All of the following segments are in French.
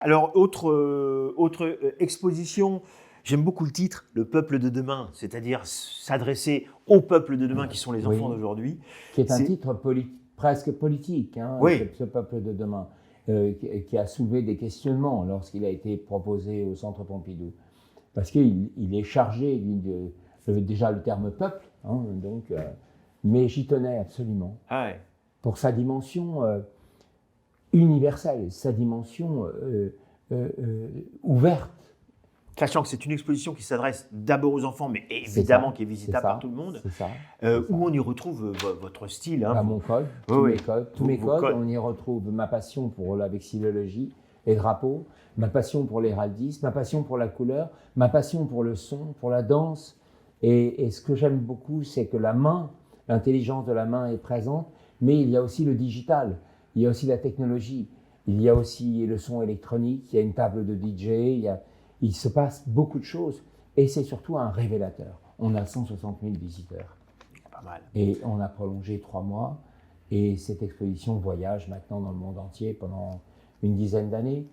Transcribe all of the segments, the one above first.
Alors, autre exposition, j'aime beaucoup le titre, Le peuple de demain, c'est-à-dire s'adresser au peuple de demain qui sont les enfants d'aujourd'hui. Qui est un titre presque politique, Oui. ce peuple de demain, qui a soulevé des questionnements lorsqu'il a été proposé au Centre Pompidou. Parce qu'il est chargé déjà le terme peuple, mais j'y tenais absolument. Ah ouais. Pour sa dimension universelle, sa dimension ouverte. Sachant que c'est une exposition qui s'adresse d'abord aux enfants, mais évidemment qui est visitable par tout le monde. C'est ça. Où on y retrouve votre style. Mon code, tous mes codes, on y retrouve ma passion pour la vexillologie, les drapeaux, ma passion pour l'héraldisme, ma passion pour la couleur, ma passion pour le son, pour la danse. Et ce que j'aime beaucoup, c'est que la main, l'intelligence de la main est présente, mais il y a aussi le digital, il y a aussi la technologie, il y a aussi le son électronique, il y a une table de DJ, il se passe beaucoup de choses. Et c'est surtout un révélateur. On a 160 000 visiteurs. Pas mal. Et on a prolongé 3 mois. Et cette exposition voyage maintenant dans le monde entier pendant une dizaine d'années.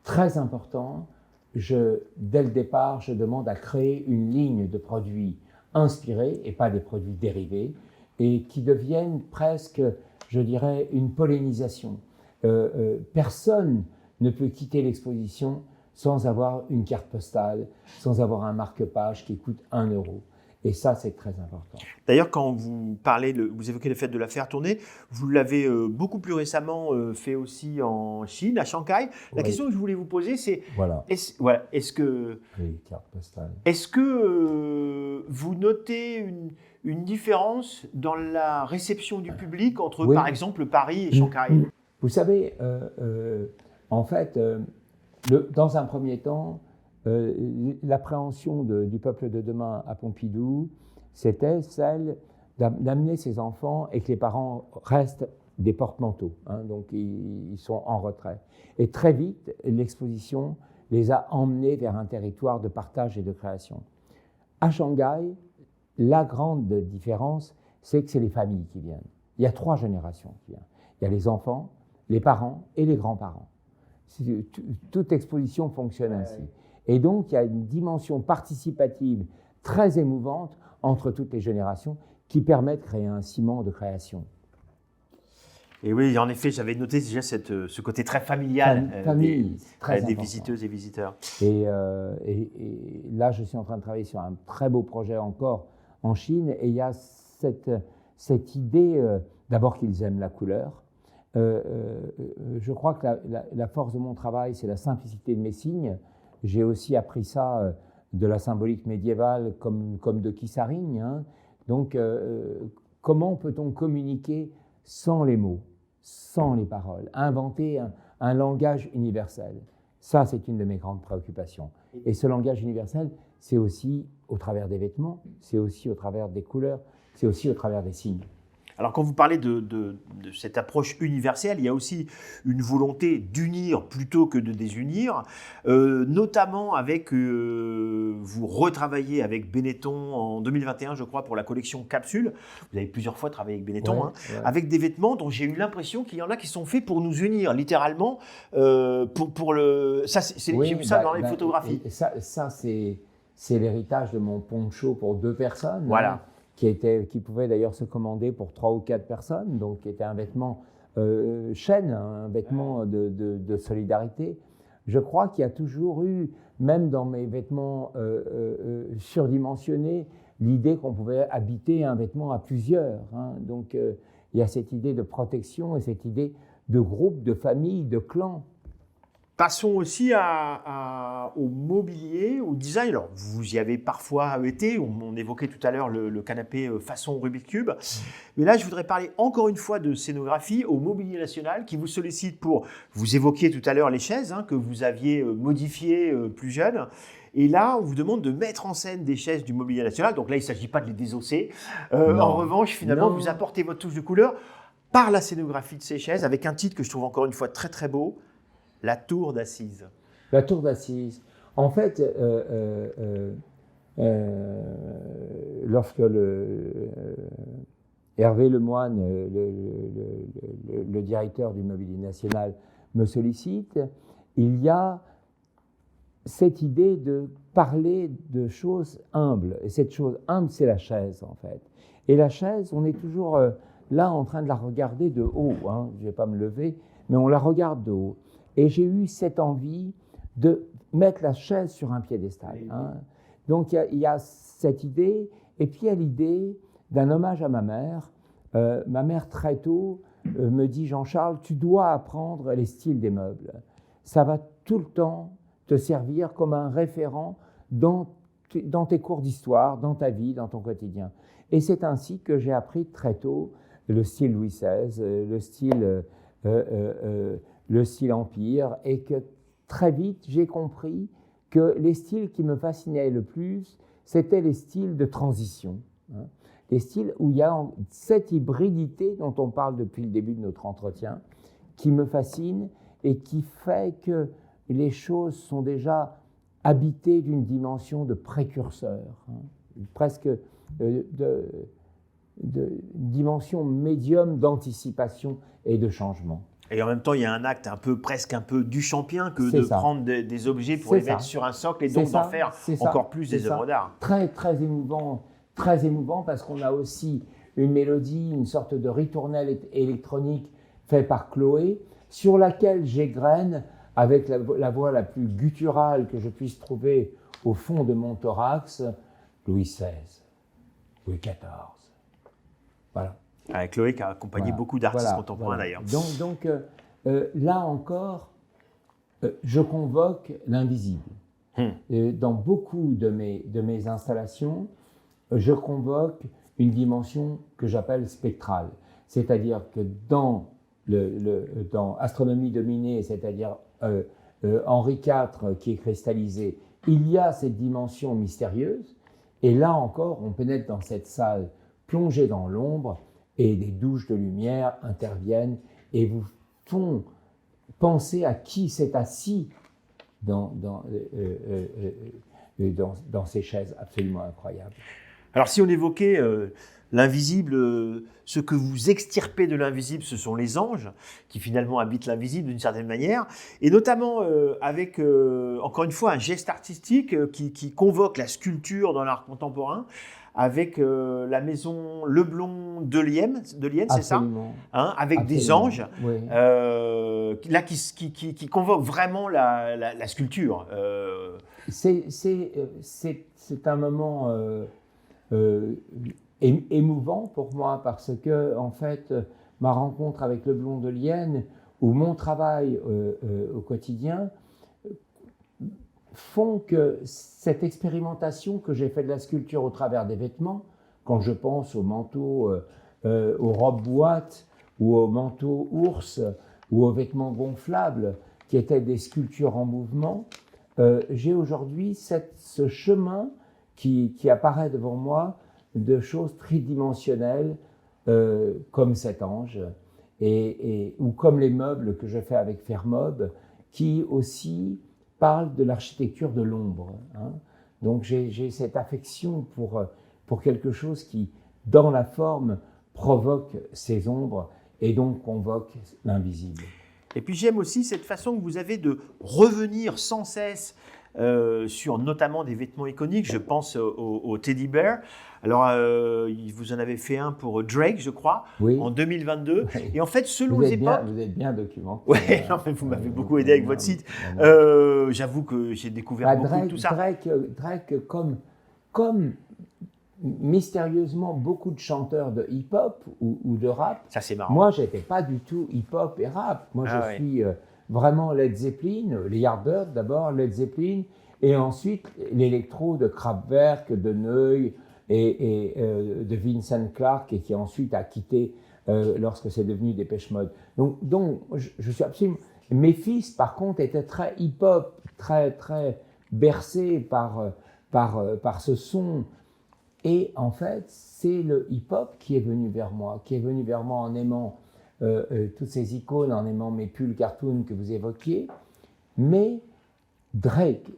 Très important, dès le départ, je demande à créer une ligne de produits inspirés et pas des produits dérivés et qui deviennent presque, je dirais, une pollinisation. Personne ne peut quitter l'exposition sans avoir une carte postale, sans avoir un marque-page qui coûte 1 euro. Et ça, c'est très important. D'ailleurs, quand vous vous évoquez le fait de la faire tourner, vous l'avez beaucoup plus récemment fait aussi en Chine, à Shanghai. La question que je voulais vous poser, c'est est-ce que oui, carte postale. Est-ce que vous notez une différence dans la réception du public entre, par exemple, Paris et Shanghai? Vous savez, en fait, dans un premier temps, l'appréhension du peuple de demain à Pompidou, c'était celle d'amener ses enfants et que les parents restent des porte-manteaux, donc ils sont en retrait. Et très vite, l'exposition les a emmenés vers un territoire de partage et de création. À Shanghai, la grande différence, c'est que c'est les familles qui viennent. Il y a 3 générations qui viennent. Il y a les enfants, les parents et les grands-parents. Toute exposition fonctionne ainsi. Et donc, il y a une dimension participative très émouvante entre toutes les générations qui permet de créer un ciment de création. Et oui, en effet, j'avais noté déjà ce côté très familial des visiteuses et visiteurs. Et là, je suis en train de travailler sur un très beau projet encore en Chine. Et il y a cette idée, d'abord qu'ils aiment la couleur. Je crois que la force de mon travail, c'est la simplicité de mes signes. J'ai aussi appris ça de la symbolique médiévale comme de Kissaring. Donc, comment peut-on communiquer sans les mots, sans les paroles, inventer un langage universel? Ça, c'est une de mes grandes préoccupations. Et ce langage universel, c'est aussi au travers des vêtements, c'est aussi au travers des couleurs, c'est aussi au travers des signes. Alors, quand vous parlez de cette approche universelle, il y a aussi une volonté d'unir plutôt que de désunir, notamment avec, vous retravaillez avec Benetton en 2021, je crois, pour la collection Capsule. Vous avez plusieurs fois travaillé avec Benetton, avec des vêtements dont j'ai eu l'impression qu'il y en a qui sont faits pour nous unir, littéralement. J'ai vu ça dans les photographies. Ça c'est l'héritage de mon poncho pour 2 personnes. Voilà. Qui pouvait d'ailleurs se commander pour 3 ou 4 personnes, donc qui était un vêtement chaîne, un vêtement de solidarité. Je crois qu'il y a toujours eu, même dans mes vêtements surdimensionnés, l'idée qu'on pouvait habiter un vêtement à plusieurs. Donc il y a cette idée de protection et cette idée de groupe, de famille, de clan. Passons aussi au mobilier, au design. Alors, vous y avez parfois été, on évoquait tout à l'heure le canapé façon Rubik's Cube. Mais là, je voudrais parler encore une fois de scénographie au Mobilier National qui vous sollicite pour, vous évoquiez tout à l'heure les chaises que vous aviez modifiées plus jeunes. Et là, on vous demande de mettre en scène des chaises du Mobilier National. Donc là, il ne s'agit pas de les désosser. En revanche, finalement, vous apportez votre touche de couleur par la scénographie de ces chaises avec un titre que je trouve encore une fois très très beau. La tour d'Assise. La tour d'Assise. En fait, lorsque Hervé Lemoine, le directeur du Mobilier National, me sollicite, il y a cette idée de parler de choses humbles. Et cette chose humble, c'est la chaise, en fait. Et la chaise, on est toujours là en train de la regarder de haut. Hein. Je ne vais pas me lever, mais on la regarde de haut. Et j'ai eu cette envie de mettre la chaise sur un piédestal. Hein. Donc il y a cette idée, et puis il y a l'idée d'un hommage à ma mère. Ma mère, très tôt, me dit « Jean-Charles, tu dois apprendre les styles des meubles. Ça va tout le temps te servir comme un référent dans tes cours d'histoire, dans ta vie, dans ton quotidien. » Et c'est ainsi que j'ai appris très tôt le style Louis XVI, le style Empire, et que très vite, j'ai compris que les styles qui me fascinaient le plus, c'était les styles de transition. Hein. Les styles où il y a cette hybridité dont on parle depuis le début de notre entretien, qui me fascine et qui fait que les choses sont déjà habitées d'une dimension de précurseur, hein, presque de dimension médium d'anticipation et de changement. Et en même temps, il y a un acte presque un peu duchampien que de prendre des objets pour les mettre sur un socle et donc d'en faire encore plus des œuvres d'art. Très, très émouvant parce qu'on a aussi une mélodie, une sorte de ritournelle électronique fait par Chloé, sur laquelle j'égrène avec la voix la plus gutturale que je puisse trouver au fond de mon thorax, Louis XVI, Louis XIV. Voilà. Avec Chloé qui a accompagné beaucoup d'artistes contemporains d'ailleurs. Donc là encore, je convoque l'invisible. Dans beaucoup de mes installations, je convoque une dimension que j'appelle spectrale. C'est-à-dire que dans Astronomie dominée, c'est-à-dire Henri IV qui est cristallisé, il y a cette dimension mystérieuse. Et là encore, on pénètre dans cette salle plongée dans l'ombre et des douches de lumière interviennent et vous font penser à qui s'est assis dans ces chaises absolument incroyables. Alors si on évoquait l'invisible, ce que vous extirpez de l'invisible, ce sont les anges qui finalement habitent l'invisible d'une certaine manière, et notamment avec, encore une fois, un geste artistique qui convoque la sculpture dans l'art contemporain, avec la maison Leblond de Lienne, c'est ça, hein, avec des anges, oui. Là qui convoquent vraiment la sculpture. C'est un moment émouvant pour moi parce que en fait ma rencontre avec Leblond de Lienne ou mon travail au quotidien font que cette expérimentation que j'ai faite de la sculpture au travers des vêtements, quand je pense aux manteaux, aux robes boîtes ou aux manteaux ours ou aux vêtements gonflables qui étaient des sculptures en mouvement, j'ai aujourd'hui ce chemin qui apparaît devant moi de choses tridimensionnelles comme cet ange ou comme les meubles que je fais avec Fermob qui aussi parlent de l'architecture de l'ombre. Hein. Donc j'ai cette affection pour quelque chose qui, dans la forme, provoque ces ombres et donc convoque l'invisible. Et puis j'aime aussi cette façon que vous avez de revenir sans cesse sur notamment des vêtements iconiques. Je pense au Teddy Bear. Alors, vous en avez fait un pour Drake, je crois, en 2022. Oui. Et en fait, selon les époques... Vous êtes bien documenté. Oui, vous m'avez beaucoup aidé avec votre site. J'avoue que j'ai découvert beaucoup de tout ça. Drake comme mystérieusement beaucoup de chanteurs de hip-hop ou de rap. Ça, c'est marrant. Moi, je n'étais pas du tout hip-hop et rap. Moi, je suis vraiment Led Zeppelin, les Yardbirds d'abord, Led Zeppelin, et ensuite l'électro de Kraftwerk, de Neu et de Vincent Clarke, et qui ensuite a quitté lorsque c'est devenu Depeche Mode. Donc je suis absolument... Mes fils, par contre, étaient très hip-hop, très, très bercés par ce son. Et en fait, c'est le hip-hop qui est venu vers moi en aimant toutes ces icônes, en aimant mes pulls cartoon que vous évoquiez. Mais Drake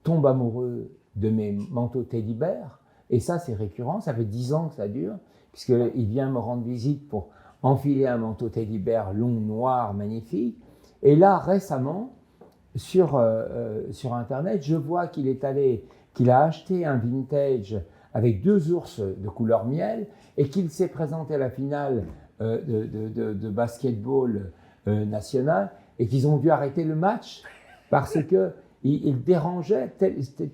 tombe amoureux de mes manteaux Teddy Bear, et ça c'est récurrent, ça fait 10 ans que ça dure, puisqu'il vient me rendre visite pour enfiler un manteau Teddy Bear long, noir, magnifique, Et là, récemment, sur Internet, je vois qu'il a acheté un vintage avec 2 ours de couleur miel et qu'il s'est présenté à la finale de basketball national et qu'ils ont dû arrêter le match parce que il dérangeait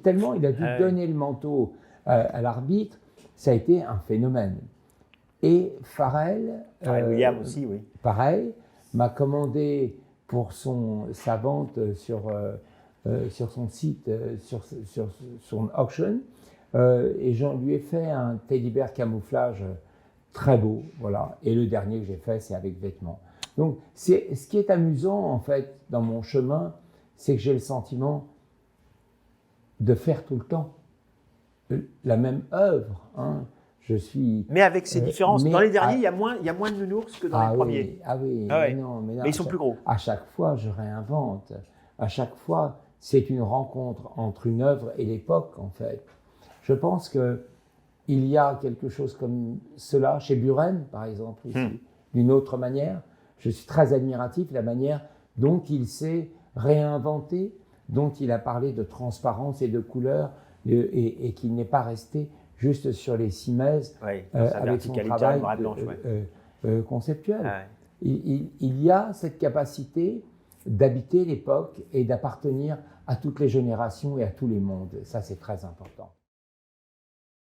tellement il a dû donner le manteau à l'arbitre. Ça a été un phénomène. Et Pharrell Williams aussi, oui. Pareil, m'a commandé pour sa vente sur son site, sur son auction, et je lui ai fait un teddy bear camouflage très beau, voilà. Et le dernier que j'ai fait, c'est avec vêtements. Donc, ce qui est amusant, en fait, dans mon chemin, c'est que j'ai le sentiment de faire tout le temps la même œuvre, hein. Mais avec ces différences. Dans les derniers, il y a moins de nounours que dans les premiers. Oui. Ouais. Non, mais ils sont plus gros. À chaque fois, je réinvente. À chaque fois, c'est une rencontre entre une œuvre et l'époque, en fait. Je pense qu'il y a quelque chose comme cela chez Buren, par exemple, aussi, d'une autre manière. Je suis très admiratif de la manière dont il s'est réinventé, dont il a parlé de transparence et de couleur, et qu'il n'est pas resté juste sur les cimaises avec son travail conceptuel. Il y a cette capacité d'habiter l'époque et d'appartenir à toutes les générations et à tous les mondes. Ça, c'est très important.